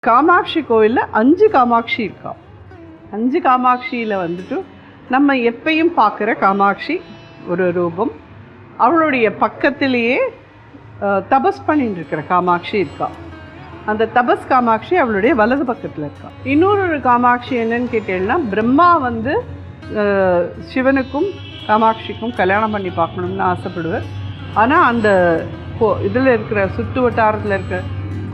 காமாட்சி கோயிலில் 5 காமாட்சி இருக்கா. 5 காமாட்சியில் வந்துட்டு நம்ம எப்பயும் பார்க்குற காமாட்சி ஒரு ரூபம், அவளுடைய பக்கத்திலேயே தபஸ் பண்ணிட்டு இருக்கிற காமாட்சி இருக்கா. அந்த தபஸ் காமாட்சி அவளுடைய வலது பக்கத்தில் இருக்கா. இன்னொரு காமாட்சி என்னன்னு கேட்டீங்கன்னா, பிரம்மா வந்து சிவனுக்கும் காமாட்சிக்கும் கல்யாணம் பண்ணி பார்க்கணும்னு ஆசைப்படுவார். ஆனால் அந்த இதில் இருக்கிற சுற்று வட்டாரத்தில் இருக்கிற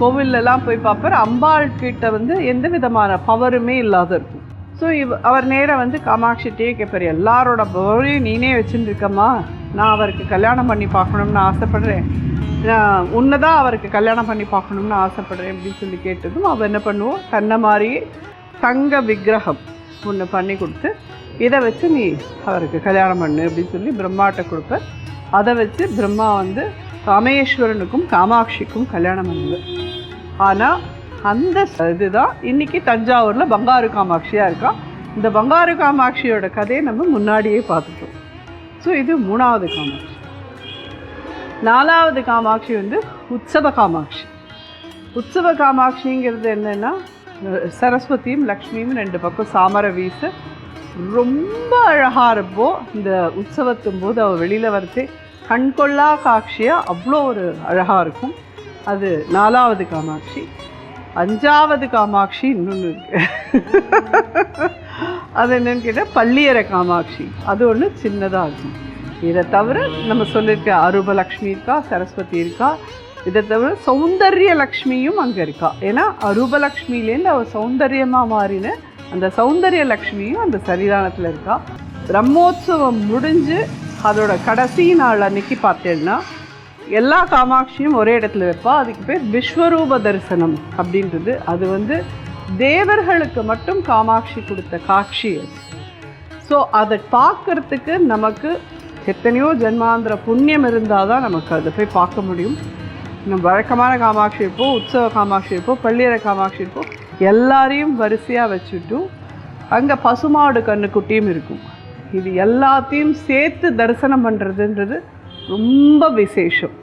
கோவிலெலாம் போய் பார்ப்பார். அம்பாள் கிட்ட வந்து எந்த விதமான பவருமே இல்லாத இருக்கும். ஸோ அவர் நேராக வந்து காமாட்சிகிட்டே கேட்பார், எல்லாரோட பவரையும் நீனே வச்சுட்டு இருக்கம்மா, நான் அவருக்கு கல்யாணம் பண்ணி பார்க்கணும்னு ஆசைப்படுறேன், உன்னை தான் அவருக்கு கல்யாணம் பண்ணி பார்க்கணும்னு ஆசைப்படுறேன் அப்படின்னு சொல்லி கேட்டதும் அவள் என்ன பண்ணுவோம், தன்னை மாதிரியே தங்க விக்கிரகம் ஒன்று பண்ணி கொடுத்து, இதை வச்சு நீ அவருக்கு கல்யாணம் பண்ணு அப்படின்னு சொல்லி பிரம்மாட்ட கொடுப்பார். அதை வச்சு பிரம்மா வந்து ராமேஸ்வரனுக்கும் காமாட்சிக்கும் கல்யாணம் பண்ணுவார். ஆனால் அந்த இதுதான் இன்றைக்கி தஞ்சாவூரில் பங்காரு காமாட்சியாக இருக்கா. இந்த பங்காரு காமாட்சியோட கதையை நம்ம முன்னாடியே பார்த்துட்டோம். ஸோ இது 3வது காமாட்சி. 4வது காமாட்சி வந்து உற்சவ காமாட்சி. உற்சவ காமாட்சிங்கிறது என்னென்னா, சரஸ்வதியும் லக்ஷ்மியும் 2 பக்கம் சாமர வீச ரொம்ப அழகாக இருப்போம். இந்த உற்சவத்தும் போது அவள் வெளியில் வரத்தே கண்கொள்ளா காட்சியாக அவ்வளோ ஒரு அழகாக இருக்கும். அது 4வது காமாட்சி. 5வது காமாட்சி இன்னொன்று இருக்கு. அது என்னன்னு கேட்டால் பள்ளியறை காமாட்சி. அது ஒன்று சின்னதாக இருக்கும். இதை தவிர நம்ம சொல்லியிருக்க அரூபலக்ஷ்மி இருக்கா, சரஸ்வதி இருக்கா. இதை தவிர சௌந்தர்ய லக்ஷ்மியும் அங்கே இருக்கா. ஏன்னா அரூபலக்ஷ்மிலேருந்து அவள் சௌந்தர்யமாக மாறின அந்த சௌந்தர்ய லக்ஷ்மியும் அந்த சன்னிதானத்தில் இருக்கா. பிரம்மோற்சவம் முடிஞ்சு அதோட கடைசி நாள் அன்னைக்கு பார்த்தேன்னா எல்லா காமாட்சியும் ஒரே இடத்துல வைப்பா. அதுக்கு பேர் விஸ்வரூப தரிசனம் அப்படின்றது. அது வந்து தேவர்களுக்கு மட்டும் காமாட்சி கொடுத்த காட்சி அது. ஸோ அதை பார்க்கறதுக்கு நமக்கு எத்தனையோ ஜென்மாந்திர புண்ணியம் இருந்தால் தான் நமக்கு அதை போய் பார்க்க முடியும். நம்ம வழக்கமான காமாட்சி இருப்போம், உற்சவ காமாட்சி இருப்போம், பள்ளியறை காமாட்சி இருப்போம், எல்லாரையும் வரிசையாக வச்சுட்டு அங்கே பசுமாடு கண்ணுக்குட்டியும் இருக்கும். இது எல்லாத்தையும் சேர்த்து தரிசனம் பண்ணுறதுன்றது ரொம்ப விசேஷம்.